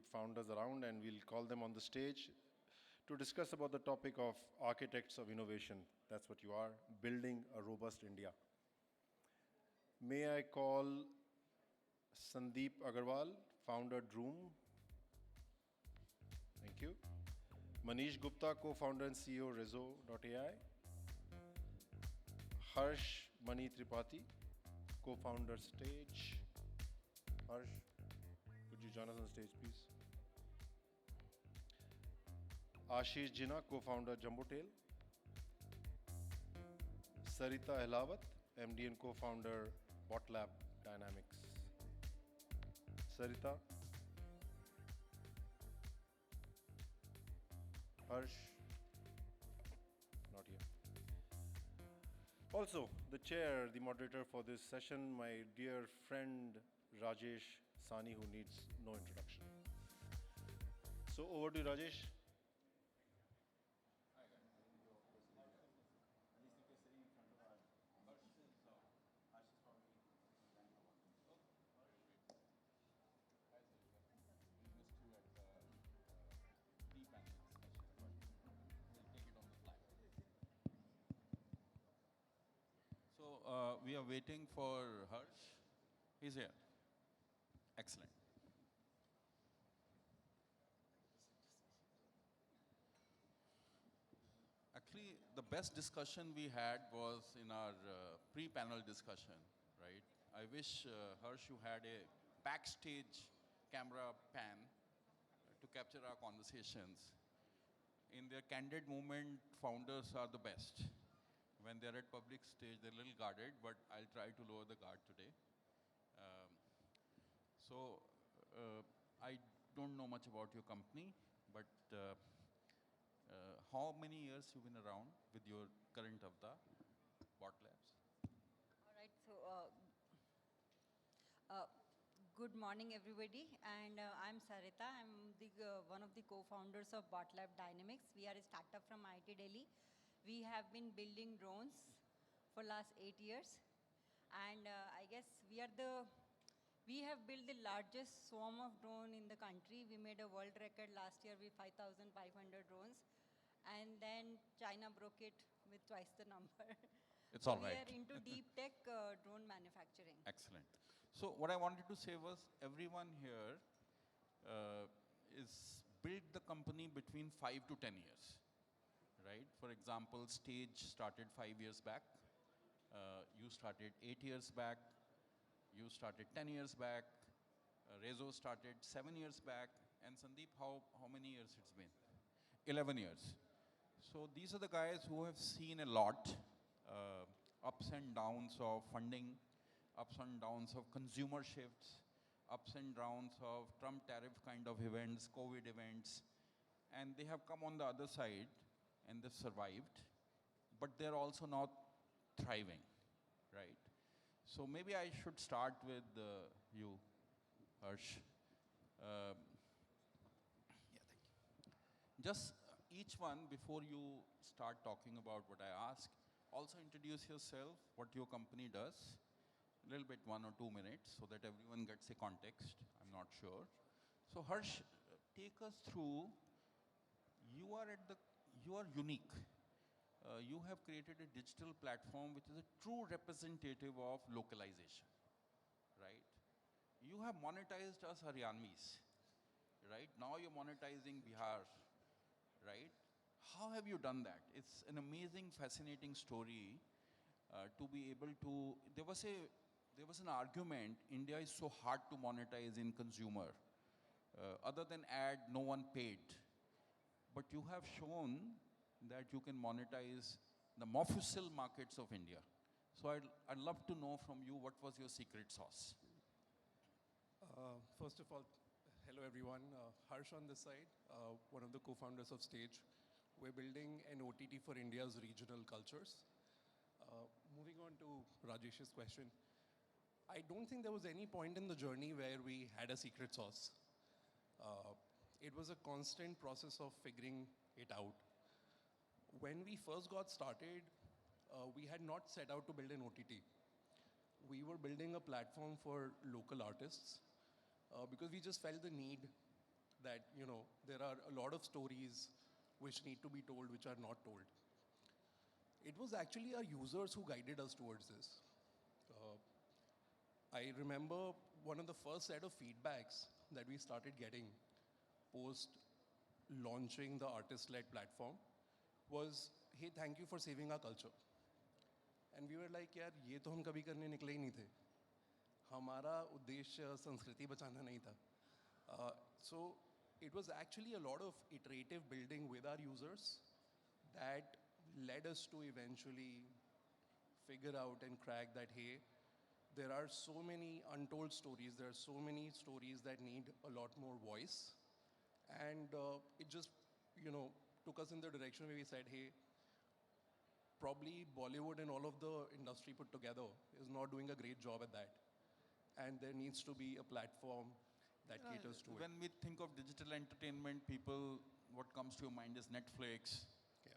good founders around, and we'll call them on the stage to discuss about the topic of architects of innovation. That's what you are, building a robust India. May I call Sandeep Agarwal, founder Droom. Thank you. Manish Gupta, co-founder and CEO Rezo.ai. Harsh Mani Tripathi, co-founder Stage. Harsh, could you join us on stage, please? Ashish, Jhina, co-founder Jumbotail. Sarita, Ahlawat, MD and co-founder Botlab Dynamics. Sarita. Harsh. Not here. Also, the chair, the moderator for this session, my dear friend Rajesh Sawhney, who needs no introduction. So over to Rajesh. So we are waiting for Harsh. He's here. Excellent. Actually, the best discussion we had was in our pre-panel discussion, right? I wish, Harsh, you had a backstage camera pan to capture our conversations. In their candid moment, founders are the best. When they're at public stage, they're a little guarded, but I'll try to lower the guard today. I don't know much about your company, but how many years you've been around with your current avatar, Botlabs? All right, so good morning, everybody. And I'm Sarita. I'm one of the co-founders of Botlab Dynamics. We are a startup from IT Delhi. We have been building drones for last 8 years. And I guess we have built the largest swarm of drone in the country. We made a world record last year with 5,500 drones. And then China broke it with twice the number. It's all We right. are into deep tech drone manufacturing. Excellent. So what I wanted to say was everyone here is built the company between 5 to 10 years, right? For example, Stage started 5 years back. You started 8 years back. You started 10 years back. Rezo started 7 years back. And Sandeep, how many years it's been? 11 years. So these are the guys who have seen a lot, ups and downs of funding, ups and downs of consumer shifts, ups and downs of Trump tariff kind of events, COVID events. And they have come on the other side and they've survived, but they're also not thriving, right? So maybe I should start with you, Harsh. Yeah, thank you. Just each one, before you start talking about what I ask, also introduce yourself, what your company does, a little bit, 1 or 2 minutes, so that everyone gets a context. I'm not sure. So Harsh, take us through, you are unique. You have created a digital platform which is a true representative of localization, right? You have monetized us Haryanvis, right? Now you're monetizing Bihar, right? How have you done that? It's an amazing, fascinating story to be able to, there was an argument, India is so hard to monetize in consumer. Other than ad, no one paid. But you have shown that you can monetize the Mofussil markets of India. So I'd love to know from you, what was your secret sauce? First of all, hello everyone. Harsh on this side, one of the co-founders of Stage. We're building an OTT for India's regional cultures. Moving on to Rajesh's question, I don't think there was any point in the journey where we had a secret sauce. It was a constant process of figuring it out. When we first got started, we had not set out to build an OTT. We were building a platform for local artists because we just felt the need that, there are a lot of stories which need to be told, which are not told. It was actually our users who guided us towards this. I remember one of the first set of feedbacks that we started getting post launching the artist-led platform was, hey, thank you for saving our culture. And we were like, यार ये तो हम कभी करने निकले ही नहीं थे. हमारा उद्देश्य संस्कृति बचाना नहीं था. So it was actually a lot of iterative building with our users that led us to eventually figure out and crack that, hey, there are so many untold stories, there are so many stories that need a lot more voice. And it just, took us in the direction where we said, hey, probably Bollywood and all of the industry put together is not doing a great job at that. And there needs to be a platform that caters to it. When we think of digital entertainment, people, what comes to your mind is Netflix,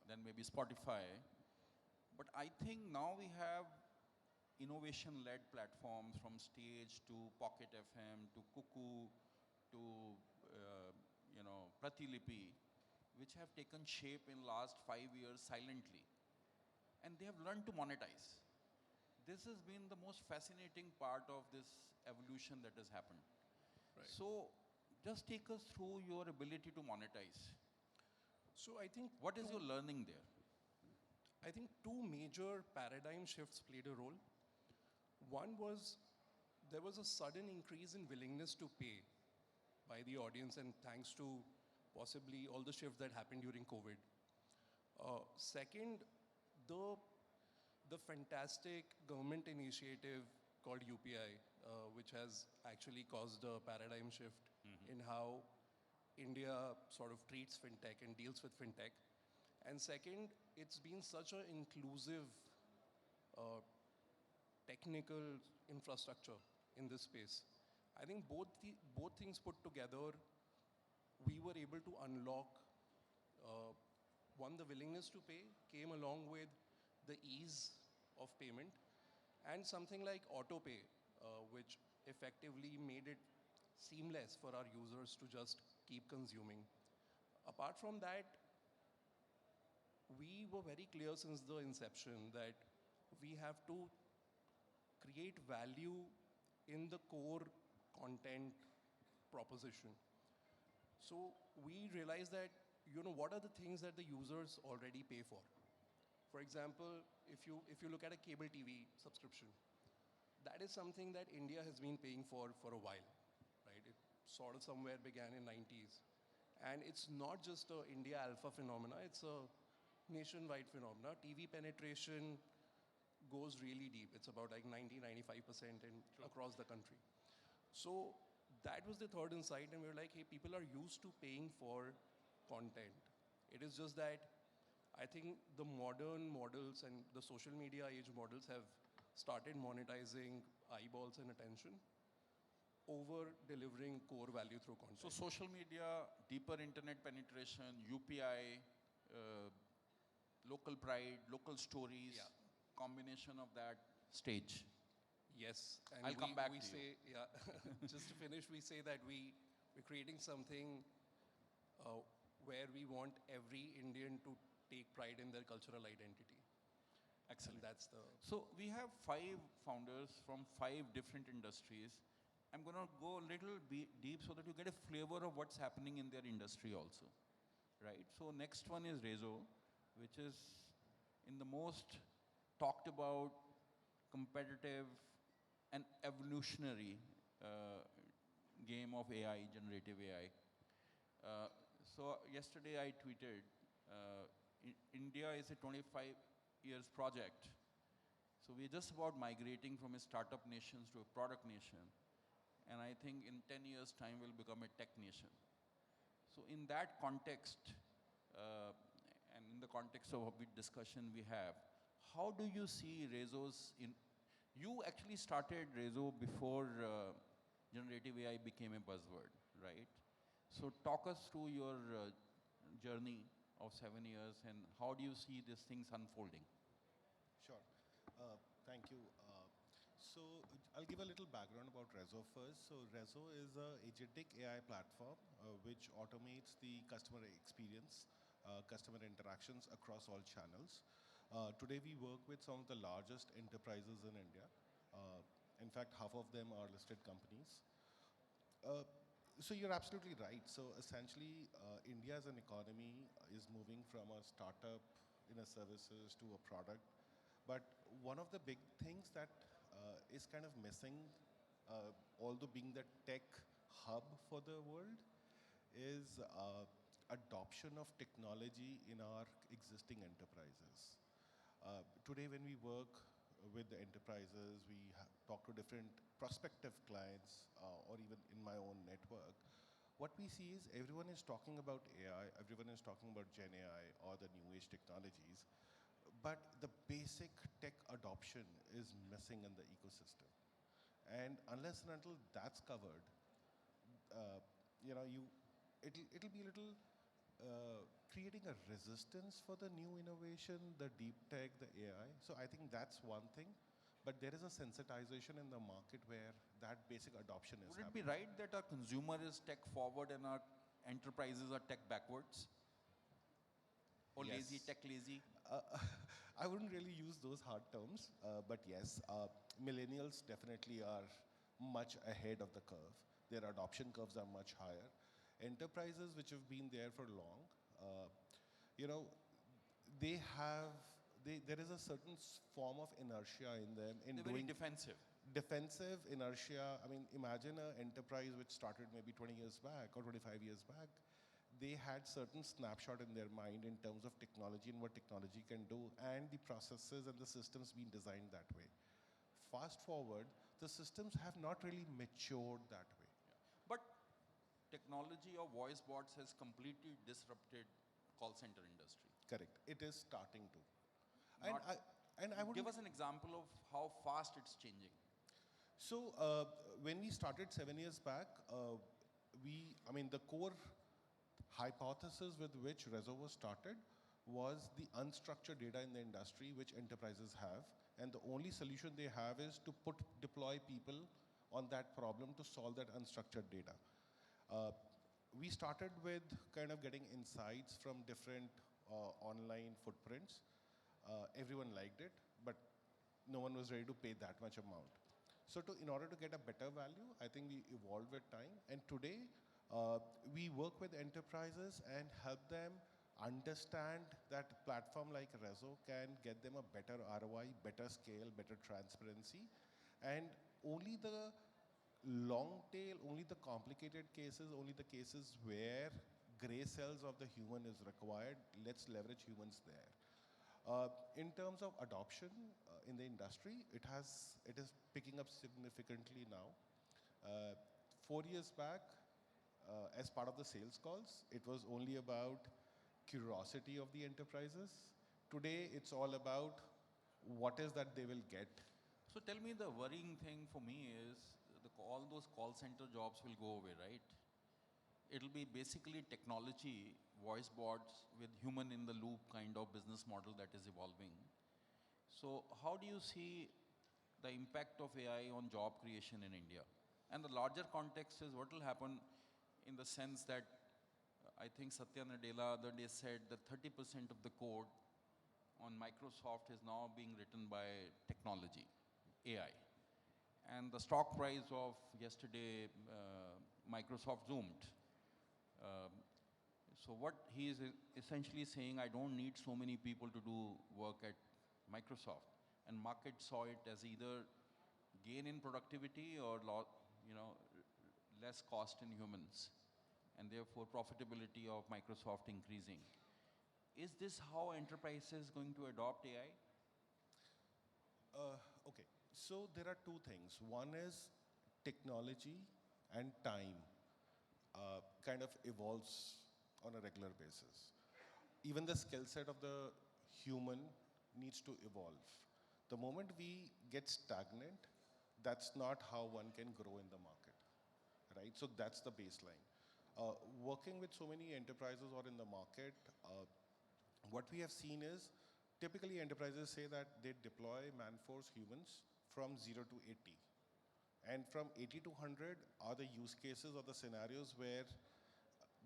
then maybe Spotify. But I think now we have innovation-led platforms from Stage to Pocket FM to Kuku to Pratilipi, which have taken shape in last 5 years silently. And they have learned to monetize. This has been the most fascinating part of this evolution that has happened. Right. So just take us through your ability to monetize. So I think What is your learning there? I think two major paradigm shifts played a role. One was there was a sudden increase in willingness to pay by the audience, and thanks to possibly all the shifts that happened during COVID. Second, the fantastic government initiative called UPI, which has actually caused a paradigm shift in how India sort of treats fintech and deals with fintech. And second, it's been such an inclusive technical infrastructure in this space. I think both things put together, we were able to unlock, one, the willingness to pay came along with the ease of payment, and something like auto pay, which effectively made it seamless for our users to just keep consuming. Apart from that, we were very clear since the inception that we have to create value in the core content proposition. So we realized that, what are the things that the users already pay for? For example, if you look at a cable TV subscription, that is something that India has been paying for a while, right? It sort of somewhere began in 90s. And it's not just a India alpha phenomena, it's a nationwide phenomena. TV penetration goes really deep. It's about like 90-95% across the country. So that was the third insight, and we were like, hey, people are used to paying for content. It is just that I think the modern models and the social media age models have started monetizing eyeballs and attention over delivering core value through content. So social media, deeper internet penetration, UPI, local pride, local stories, combination of that stage. Yes, and I'll come back we to you. say, just to finish, we say that we're creating something where we want every Indian to take pride in their cultural identity. Excellent. And that's the... So we have 5 founders from 5 different industries. I'm going to go a little deep so that you get a flavor of what's happening in their industry also, right? So next one is Rezo, which is in the most talked about, competitive and evolutionary game of AI, generative AI. So yesterday I tweeted, India is a 25 years project. So we're just about migrating from a startup nation to a product nation. And I think in 10 years time we'll become a tech nation. So in that context, and in the context of a big discussion we have, how do you see Rezo's you actually started Rezo before generative AI became a buzzword, right? So talk us through your journey of 7 years and how do you see these things unfolding? Sure. Thank you. So I'll give a little background about Rezo first. So Rezo is a agentic AI platform which automates the customer experience, customer interactions across all channels. Today we work with some of the largest enterprises in India. Uh, in fact, half of them are listed companies. Uh, so you're absolutely right. So essentially, India as an economy is moving from a startup in a services to a product. But one of the big things that is kind of missing, although being the tech hub for the world, is adoption of technology in our existing enterprises. Today, when we work with the enterprises, we talk to different prospective clients, or even in my own network. What we see is everyone is talking about AI, everyone is talking about Gen AI or the new age technologies, but the basic tech adoption is missing in the ecosystem. And unless and until that's covered, uh, you know, it'll be a little creating a resistance for the new innovation, the deep tech, the AI. So I think that's one thing. But there is a sensitization in the market where that basic adoption is Would it be happening. right that our consumer is tech forward and our enterprises are tech backwards? Or lazy, Yes. tech lazy? Uh, I wouldn't really use those hard terms, but yes, millennials definitely are much ahead of the curve. Their adoption curves are much higher. Enterprises which have been there for long, uh, you know, they have, there is a certain form of inertia in them in They're very doing defensive. defensive inertia. I mean, imagine an enterprise which started maybe 20 years back or 25 years back. They had certain snapshot in their mind in terms of technology and what technology can do, and the processes and the systems being designed that way. Fast forward, the systems have not really matured that way. But technology of voice bots has completely disrupted call center industry. Correct. It is starting to. And Not, I would give us an example of how fast it's changing. So when we started 7 years back, I mean, the core hypothesis with which Rezo was started was the unstructured data in the industry which enterprises have, and the only solution they have is to deploy people on that problem to solve that unstructured data. Uh, we started with kind of getting insights from different online footprints. Everyone liked it, but no one was ready to pay that much amount. So in order to get a better value, I think we evolved with time. And today, we work with enterprises and help them understand that platform like Rezo can get them a better ROI, better scale, better transparency. And only the long tail, only the complicated cases, only the cases where gray cells of the human is required, let's leverage humans there. In terms of adoption in the industry, it is picking up significantly now. 4 years back, as part of the sales calls, it was only about curiosity of the enterprises. Today, it's all about what is that they will get. So tell me, the worrying thing for me is all those call center jobs will go away, right? It'll be basically technology, voice bots with human in the loop kind of business model that is evolving. So how do you see the impact of AI on job creation in India? And the larger context is what will happen in the sense that I think Satya Nadella the other day said that 30% of the code on Microsoft is now being written by technology, AI. And the stock price of yesterday, Microsoft zoomed. Um, so what he is essentially saying, I don't need so many people to do work at Microsoft. And market saw it as either gain in productivity or less cost in humans, and therefore profitability of Microsoft increasing. Is this how enterprises going to adopt AI? Okay, so there are two things. One is technology and time kind of evolves on a regular basis. Even the skill set of the human needs to evolve. The moment we get stagnant, that's not how one can grow in the market, right? So that's the baseline. Working with so many enterprises or in the market, what we have seen is typically enterprises say that they deploy man force humans from 0 to 80. And from 80 to 100 are the use cases or the scenarios where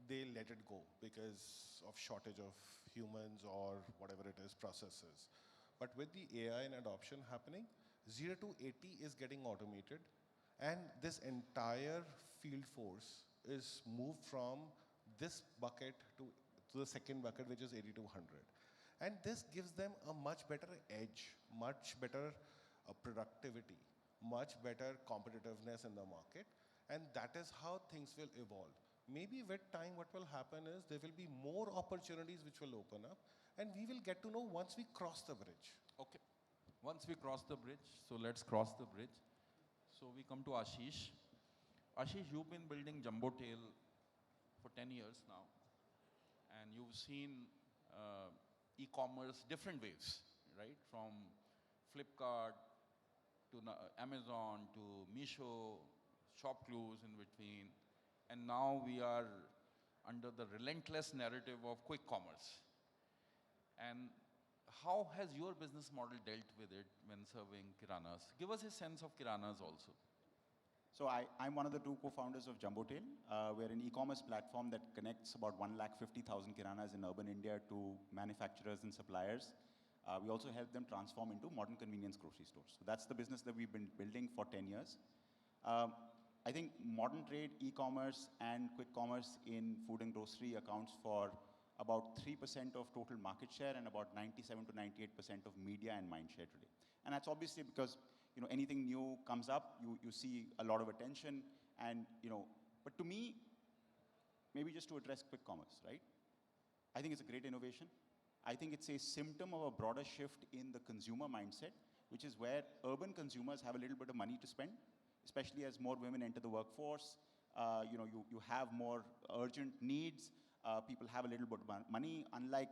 they let it go because of shortage of humans or whatever it is, processes. But with the AI and adoption happening, 0 to 80 is getting automated. And this entire field force is moved from this bucket to the second bucket, which is 80 to 100. And this gives them a much better edge, much better productivity, much better competitiveness in the market. And that is how things will evolve. Maybe with time, what will happen is there will be more opportunities which will open up, and we will get to know once we cross the bridge. Okay. Once we cross the bridge, so let's cross the bridge. So we come to Ashish. Ashish, you've been building Jumbotail for 10 years now, and you've seen e-commerce different waves, right? From Flipkart to Amazon to Meesho, shop clues in between, and now we are under the relentless narrative of quick commerce. And how has your business model dealt with it when serving kiranas? Give us a sense of kiranas also. So I'm one of the two co-founders of Jumbotail. We're an e-commerce platform that connects about 150,000 kiranas in urban India to manufacturers and suppliers. We also help them transform into modern convenience grocery stores. So that's the business that we've been building for 10 years. I think modern trade, e-commerce, and quick commerce in food and grocery accounts for about 3% of total market share and about 97 to 98% of media and mind share today. And that's obviously because anything new comes up, you see a lot of attention, and but to me, maybe just to address quick commerce, right? I think it's a great innovation. I think it's a symptom of a broader shift in the consumer mindset, which is where urban consumers have a little bit of money to spend, especially as more women enter the workforce. You have more urgent needs. People have a little bit of money. Unlike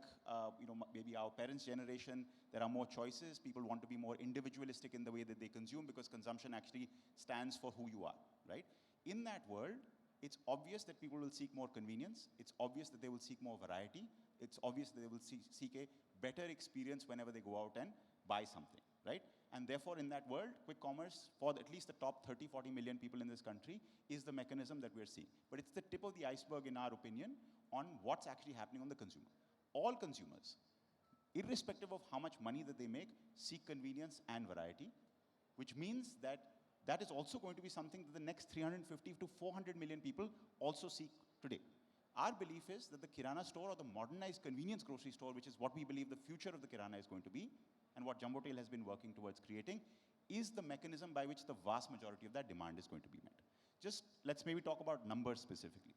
maybe our parents' generation, there are more choices. People want to be more individualistic in the way that they consume because consumption actually stands for who you are, right? In that world, it's obvious that people will seek more convenience. It's obvious that they will seek more variety. It's obvious that they will seek a better experience whenever they go out and buy something, right? And therefore, in that world, quick commerce, for at least the top 30, 40 million people in this country, is the mechanism that we're seeing. But it's the tip of the iceberg, in our opinion, on what's actually happening on the consumer. All consumers, irrespective of how much money that they make, seek convenience and variety, which means that that is also going to be something that the next 350 to 400 million people also seek today. Our belief is that the Kirana store, or the modernized convenience grocery store, which is what we believe the future of the Kirana is going to be, and what Jumbotail has been working towards creating, is the mechanism by which the vast majority of that demand is going to be met. Just let's maybe talk about numbers specifically.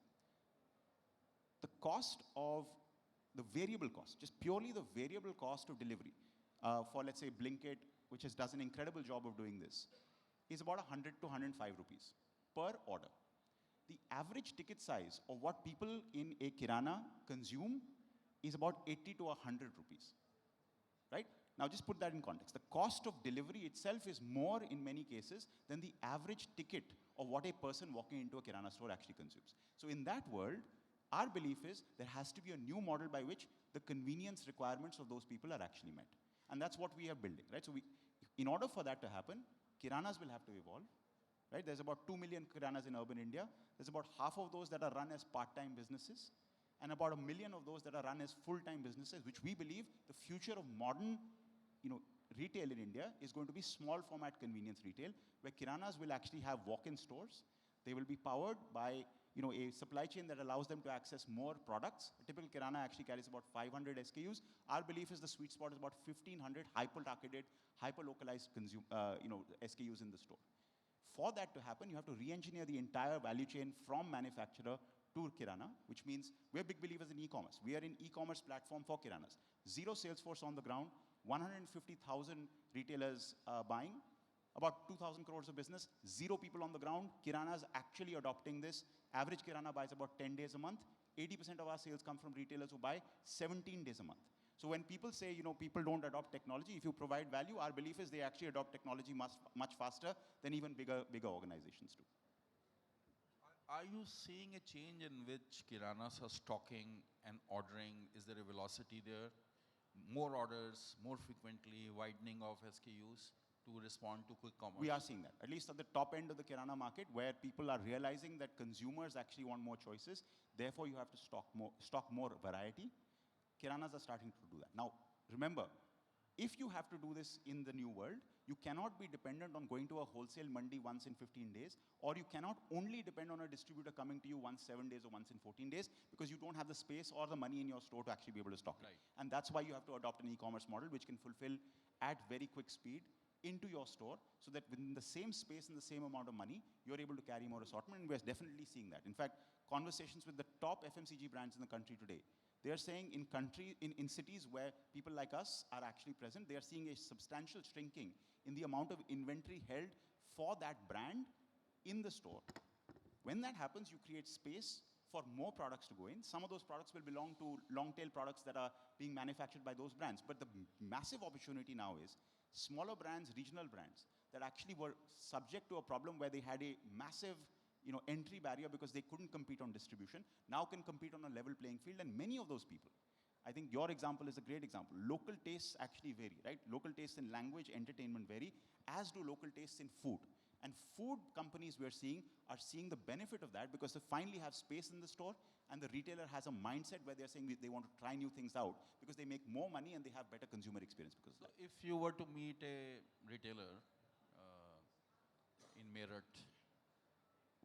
The cost of the variable cost, just purely the variable cost of delivery for, let's say, Blinkit, which does an incredible job of doing this, is about 100 to 105 rupees per order. The average ticket size of what people in a Kirana consume is about 80 to 100 rupees, right? Now just put that in context. The cost of delivery itself is more in many cases than the average ticket of what a person walking into a Kirana store actually consumes. So in that world, our belief is there has to be a new model by which the convenience requirements of those people are actually met. And that's what we are building, right? So in order for that to happen, Kiranas will have to evolve, right? There's about 2 million Kiranas in urban India. There's about half of those that are run as part-time businesses, and about 1 million of those that are run as full-time businesses, which we believe the future of modern retail in India is going to be small format convenience retail, where Kiranas will actually have walk-in stores. They will be powered by a supply chain that allows them to access more products. A typical Kirana actually carries about 500 SKUs. Our belief is the sweet spot is about 1,500 hyper-targeted, hyper-localized SKUs in the store. For that to happen, you have to re-engineer the entire value chain from manufacturer to Kirana, which means we're big believers in e-commerce. We are an e-commerce platform for Kiranas. Zero sales force on the ground, 150,000 retailers buying, about 2,000 crores of business, zero people on the ground. Kiranas actually adopting this. Average Kirana buys about 10 days a month. 80% of our sales come from retailers who buy 17 days a month. So when people say, people don't adopt technology, if you provide value, our belief is they actually adopt technology much faster than even bigger organizations do. Are you seeing a change in which Kiranas are stocking and ordering? Is there a velocity there? More orders, more frequently, widening of SKUs? to respond to quick commerce? We are seeing that, at least at the top end of the kirana market, where people are realizing that consumers actually want more choices. Therefore, you have to stock more variety. Kiranas are starting to do that. Now, remember, if you have to do this in the new world, you cannot be dependent on going to a wholesale mandi once in 15 days, or you cannot only depend on a distributor coming to you once 7 days or once in 14 days, because you don't have the space or the money in your store to actually be able to stock it. Right. And that's why you have to adopt an e-commerce model which can fulfill at very quick speed into your store, so that within the same space and the same amount of money, you're able to carry more assortment, and we're definitely seeing that. In fact, conversations with the top FMCG brands in the country today, they are saying in cities where people like us are actually present, they are seeing a substantial shrinking in the amount of inventory held for that brand in the store. When that happens, you create space for more products to go in. Some of those products will belong to long-tail products that are being manufactured by those brands. But the massive opportunity now is smaller brands, regional brands, that actually were subject to a problem where they had a massive entry barrier because they couldn't compete on distribution, now can compete on a level playing field. And many of those people, I think your example is a great example. Local tastes actually vary, right? Local tastes in language, entertainment vary, as do local tastes in food. And food companies we're seeing are seeing the benefit of that because they finally have space in the store, and the retailer has a mindset where they're saying they want to try new things out because they make more money and they have better consumer experience because of So that. if you were to meet a retailer in Meerut,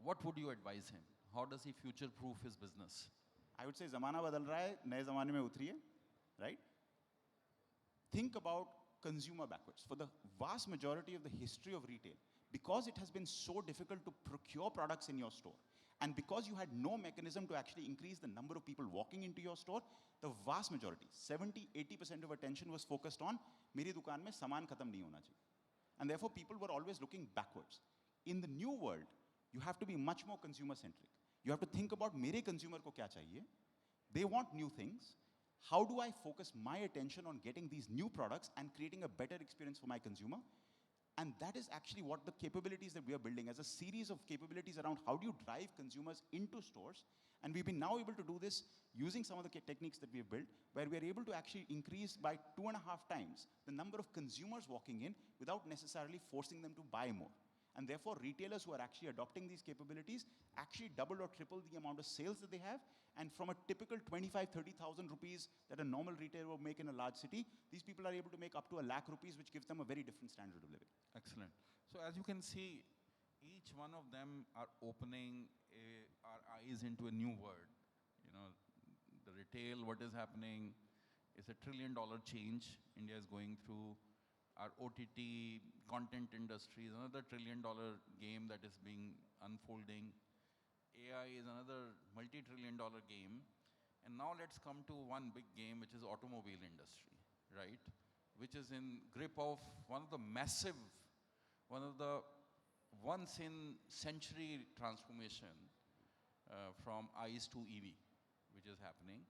what would you advise him? How does he future-proof his business? I would say zamana badal raha hai, naye zamane mein utriye, right? Think about consumer backwards. For the vast majority of the history of retail, because it has been so difficult to procure products in your store, and because you had no mechanism to actually increase the number of people walking into your store, the vast majority, 70-80% of attention was focused on, meri dukaan mein saman khatam nahi hona chahiye. And therefore, people were always looking backwards. In the new world, you have to be much more consumer-centric. You have to think about mere consumer ko kya chahiye. They want new things. How do I focus my attention on getting these new products and creating a better experience for my consumer? And that is actually what the capabilities that we are building as a series of capabilities around how do you drive consumers into stores. And we've been now able to do this using some of the techniques that we have built, where we are able to actually increase by 2.5 times the number of consumers walking in without necessarily forcing them to buy more. And therefore, retailers who are actually adopting these capabilities actually double or triple the amount of sales that they have. And from a typical 25,000-30,000 rupees that a normal retailer would make in a large city, these people are able to make up to 1 lakh rupees, which gives them a very different standard of living. Excellent. So as you can see, each one of them are opening our eyes into a new world. The retail, what is happening, is a $1 trillion change India is going through. Our OTT content industry is another $1 trillion game that is being unfolding. AI is another multi-trillion-dollar game. And now let's come to one big game, which is automobile industry, right? Which is in grip of one of the massive, one of the once-in-century transformation from ICE to EV, which is happening.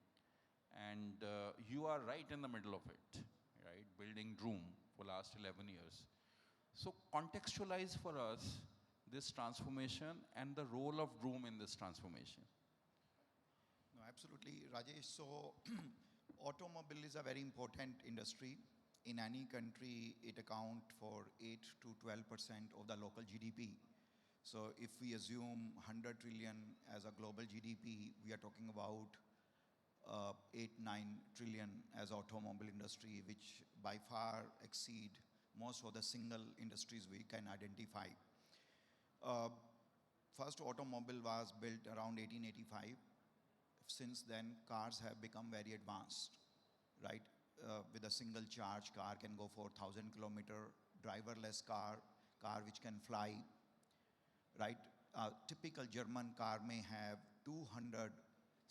And you are right in the middle of it, right? Building Droom for last 11 years. So contextualize for us this transformation and the role of Droom in this transformation. No, absolutely, Rajesh. So automobile is a very important industry. In any country, it accounts for 8 to 12% of the local GDP. So if we assume 100 trillion as a global GDP, we are talking about 8-9 trillion as automobile industry, which by far exceed most of the single industries we can identify. First automobile was built around 1885. Since then, cars have become very advanced, right? With a single charge, car can go for 1,000 kilometer, driverless car which can fly, right? Typical German car may have 200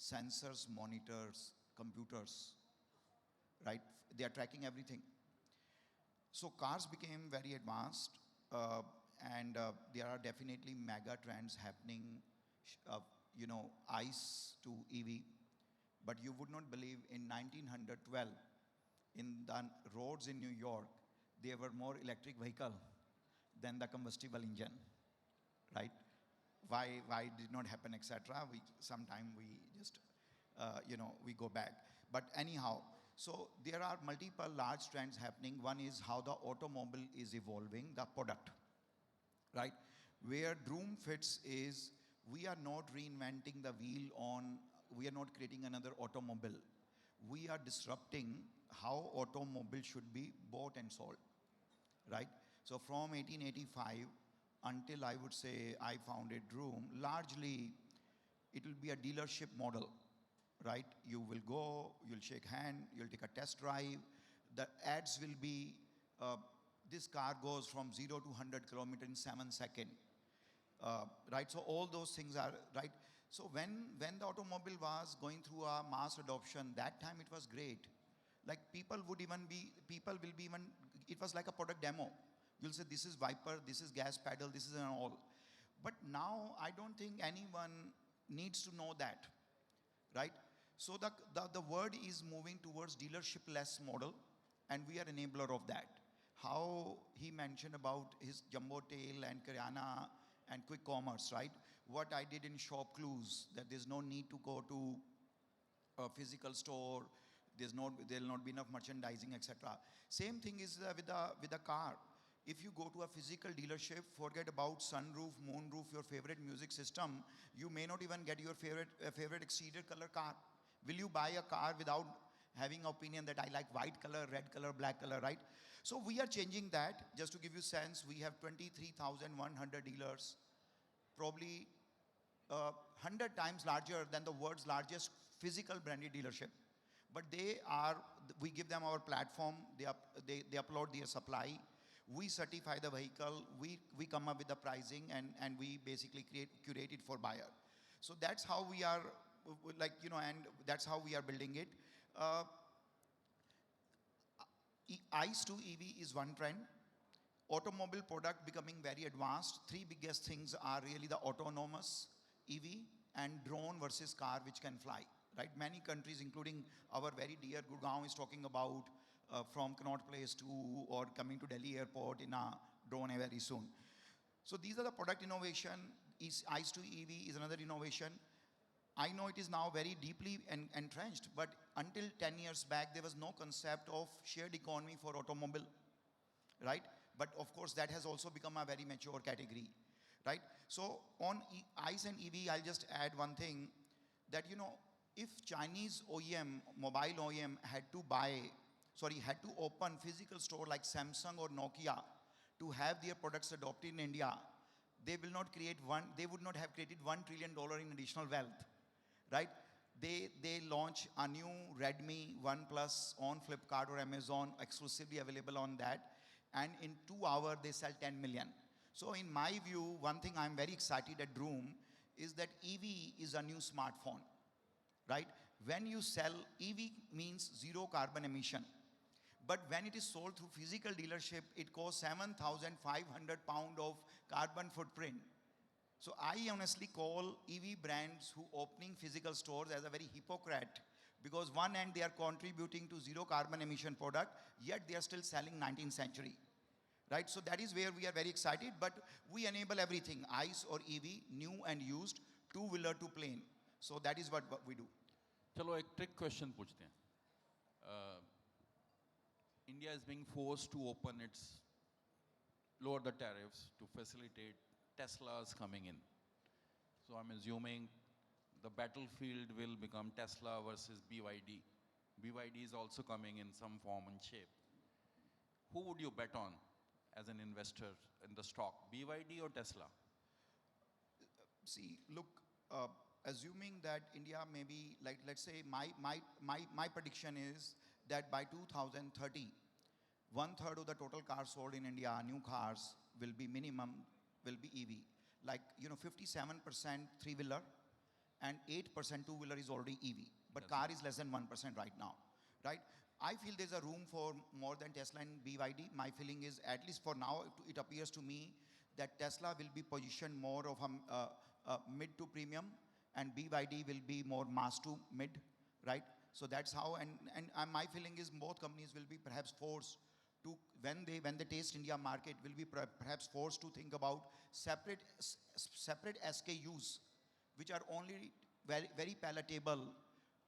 sensors, monitors, computers, right? They are tracking everything. So cars became very advanced, and there are definitely mega trends happening, ICE to EV. But you would not believe in 1912, in the roads in New York, there were more electric vehicle than the combustible engine, right? Why did not happen, etc. Sometime we just, we go back. But anyhow, So there are multiple large trends happening. One is how the automobile is evolving, the product, right? Where Droom fits is we are not reinventing the wheel on, we are not creating another automobile. We are disrupting how automobile should be bought and sold, right? So from 1885 until I would say I founded Droom, largely it will be a dealership model, right? You will go, you'll shake hand, you'll take a test drive. The ads will be, this car goes from 0 to 100 kilometers in 7 seconds, right? So all those things are, right? So when the automobile was going through a mass adoption, that time it was great. Like people will be even, it was like a product demo. You'll say, this is Viper, this is gas pedal, this is an all. But now I don't think anyone needs to know that, right? So the word is moving towards dealership-less model, and we are enabler of that. How he mentioned about his Jumbotail and Kiryana and quick commerce, right? What I did in shop clues, that there's no need to go to a physical store, there'll not be enough merchandising, etc. Same thing is with the car. If you go to a physical dealership, forget about sunroof, moonroof, your favorite music system, you may not even get your favorite exterior color car. Will you buy a car without having opinion that I like white color, red color, black color, right? So we are changing that. Just to give you sense, we have 23,100 dealers, probably 100 times larger than the world's largest physical branded dealership. But we give them our platform, they upload their supply, we certify the vehicle, we come up with the pricing, and we basically curate it for buyer. So that's how we are, like, you know, and that's how we are building it. ICE to EV is one trend. Automobile product becoming very advanced. Three biggest things are really the autonomous, EV, and drone versus car which can fly, right? Many countries, including our very dear Gurgaon, is talking about from Connaught Place to, or coming to Delhi airport in a drone very soon. So these are the product innovation. ICE to EV is another innovation. I know it is now very deeply entrenched, but until 10 years back, there was no concept of shared economy for automobile, right? But of course, that has also become a very mature category, right? So on ICE and EV, I'll just add one thing, that, you know, if Chinese OEM, mobile OEM had to open physical store like Samsung or Nokia to have their products adopted in India, they would not have created $1 trillion in additional wealth, right? They launch a new Redmi, OnePlus on Flipkart or Amazon, exclusively available on that, and in 2 hours they sell 10 million. So in my view, one thing I'm very excited at Droom is that EV is a new smartphone, right? When you sell, EV means zero carbon emission. But when it is sold through physical dealership, it costs 7,500 pounds of carbon footprint. So I honestly call EV brands who opening physical stores as a very hypocrite, because one end they are contributing to zero carbon emission product, yet they are still selling 19th century, right? So that is where we are very excited, but we enable everything, ICE or EV, new and used, two-wheeler to plane. So that is what we do. चलो एक trick question पूछते हैं. India is being forced to lower the tariffs to facilitate Tesla's coming in. So I'm assuming the battlefield will become Tesla versus BYD. BYD is also coming in some form and shape. Who would you bet on as an investor in the stock, BYD or Tesla? See, look, assuming that India may be, like, let's say my prediction is that by 2030, 1/3 of the total cars sold in India, new cars, will be EV. Like, you know, 57% three-wheeler and 8% two-wheeler is already EV. But car is less than 1% right now, right? I feel there's a room for more than Tesla and BYD. My feeling is, at least for now, it appears to me that Tesla will be positioned more of a mid to premium, and BYD will be more mass to mid, right? So that's how, and my feeling is both companies will be perhaps forced to, when they taste India market, will be perhaps forced to think about separate SKUs, which are only very, very palatable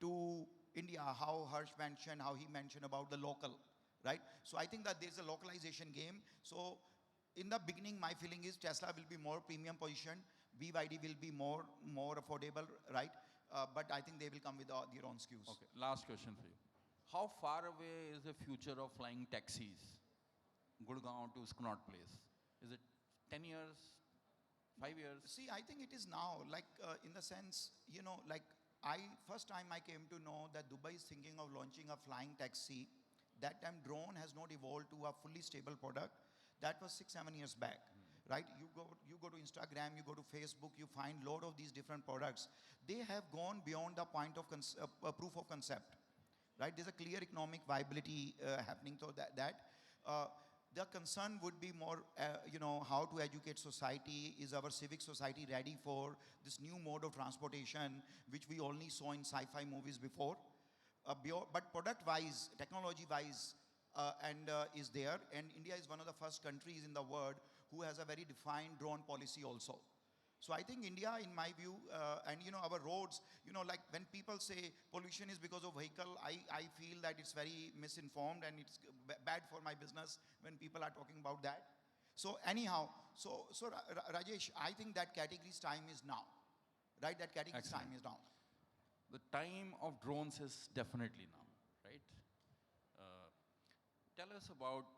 to India, how Harsh mentioned, how he mentioned about the local, right? So I think that there's a localization game. So in the beginning, my feeling is Tesla will be more premium position, BYD will be more affordable, right? But I think they will come with their own SKUs. Okay, last question for you. How far away is the future of flying taxis? Gurgaon to Connaught Place. Is it 10 years, 5 years? See, I think it is now, like in the sense, you know, like first time I came to know that Dubai is thinking of launching a flying taxi. That time drone has not evolved to a fully stable product. That was 6-7 years back, right? You go to Instagram, you go to Facebook, you find lot of these different products. They have gone beyond the point of proof of concept, right? There's a clear economic viability happening to the concern would be more, how to educate society. Is our civic society ready for this new mode of transportation, which we only saw in sci-fi movies before? But product-wise, technology-wise, is there. And India is one of the first countries in the world who has a very defined drone policy also. So I think India, in my view, and our roads, like when people say pollution is because of vehicle, I feel that it's very misinformed and it's bad for my business when people are talking about that. So anyhow, Rajesh, I think that category's time is now, right? That category's Excellent. time is now. The time of drones is definitely now, right? Tell us about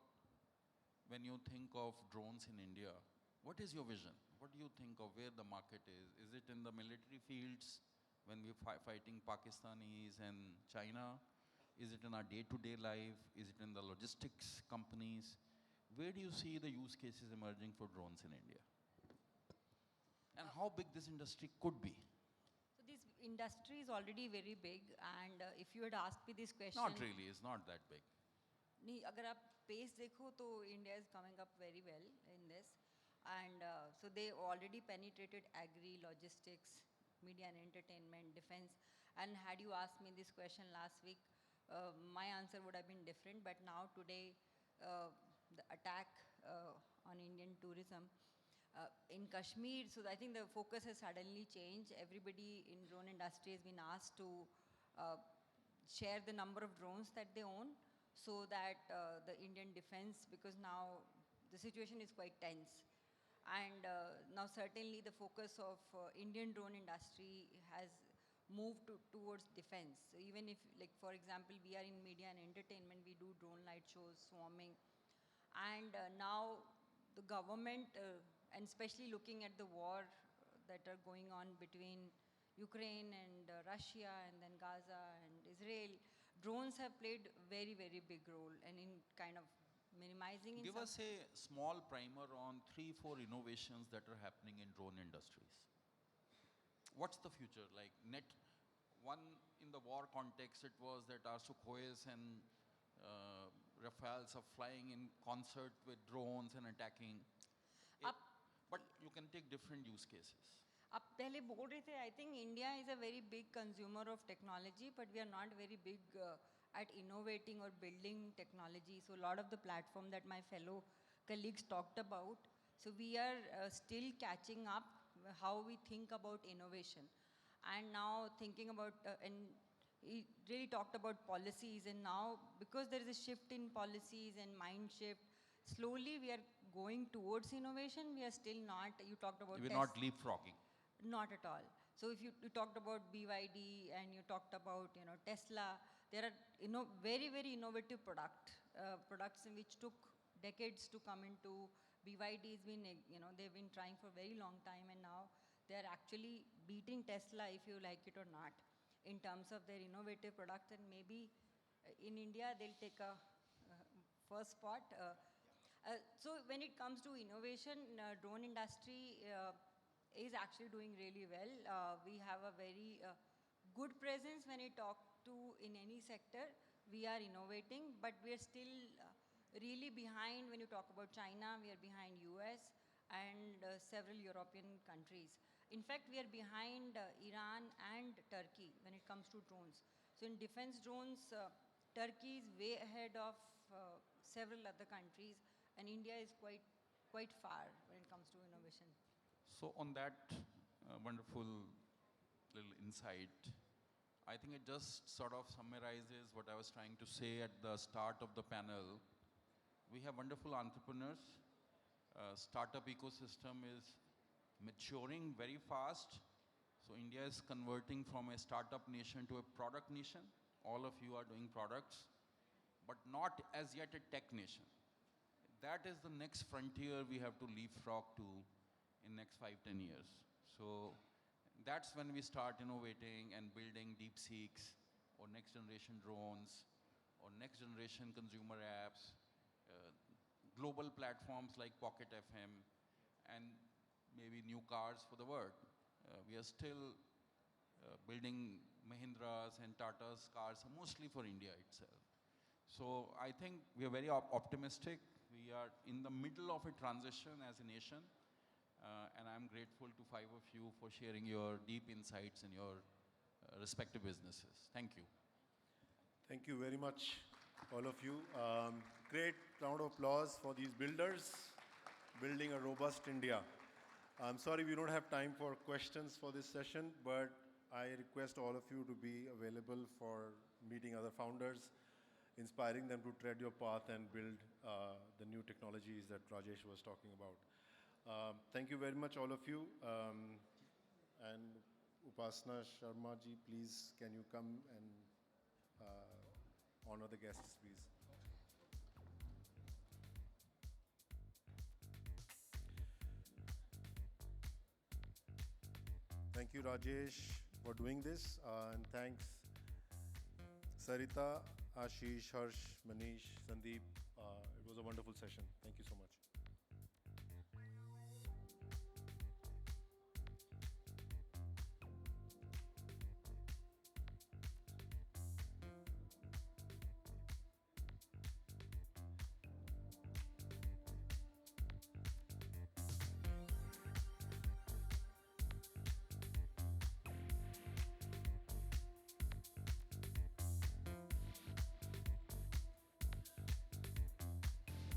when you think of drones in India, what is your vision? What do you think of where the market is? Is it in the military fields when we're fighting Pakistanis and China? Is it in our day-to-day life? Is it in the logistics companies? Where do you see the use cases emerging for drones in India? And how big this industry could be? So this industry is already very big, and if you had asked me this question, Not really, it's not that big. नहीं, अगर आप pace देखो तो India is coming up very well in this, and so they already penetrated agri, logistics, media and entertainment, defense. And had you asked me this question last week, my answer would have been different. But now today, the attack on Indian tourism in Kashmir, so I think the focus has suddenly changed. Everybody in drone industry has been asked to share the number of drones that they own, so that the Indian defense, because now the situation is quite tense. And now certainly the focus of Indian drone industry has moved towards defense. So even if, like for example, we are in media and entertainment, we do drone light shows, swarming. And now the government, and especially looking at the war that are going on between Ukraine and Russia, and then Gaza and Israel, drones have played very, very big role and in kind of minimizing. Give us a small primer on 3-4 innovations that are happening in drone industries. What's the future? Like one in the war context, it was that our Sukhois and Rafales are flying in concert with drones and attacking. But you can take different use cases. आप पहले बोल रहे थे, I think India is a very big consumer of technology, but we are not very big at innovating or building technology. So a lot of the platform that my fellow colleagues talked about, so we are still catching up how we think about innovation. And now thinking about, and he really talked about policies, and now because there is a shift in policies and mind shift, slowly we are going towards innovation. We are still not, you talked about We're not leapfrogging. Not at all. So if you talked about BYD and you talked about Tesla, there are very, very innovative products in which took decades to come into. BYD has been, they've been trying for a very long time, and now they're actually beating Tesla, if you like it or not, in terms of their innovative products. And maybe in India they'll take a first spot. So when it comes to innovation, drone industry is actually doing really well. We have a very good presence when you talk to in any sector. We are innovating, but we are still really behind when you talk about China. We are behind US and several European countries. In fact, we are behind Iran and Turkey when it comes to drones. So in defense drones, Turkey is way ahead of several other countries, and India is quite far when it comes to innovation. So on that wonderful little insight, I think it just sort of summarizes what I was trying to say at the start of the panel. We have wonderful entrepreneurs. Startup ecosystem is maturing very fast. So India is converting from a startup nation to a product nation. All of you are doing products, but not as yet a tech nation. That is the next frontier we have to leapfrog to in next 5-10 years. So that's when we start innovating and building deep seeks or next generation drones or next generation consumer apps, global platforms like Pocket FM, and maybe new cars for the world. We are still building Mahindras and Tata's cars mostly for India itself. So I think we are very optimistic. We are in the middle of a transition as a nation, and I'm grateful to 5 of you for sharing your deep insights in your respective businesses. Thank you. Thank you very much, all of you. Great round of applause for these builders, building a robust India. I'm sorry we don't have time for questions for this session, but I request all of you to be available for meeting other founders, inspiring them to tread your path and build the new technologies that Rajesh was talking about. Thank you very much, all of you. And Upasna Sharma ji, please, can you come and honor the guests, please? Thank you, Rajesh, for doing this. And thanks, Sarita, Ashish, Harsh, Manish, Sandeep. It was a wonderful session. Thank you so much.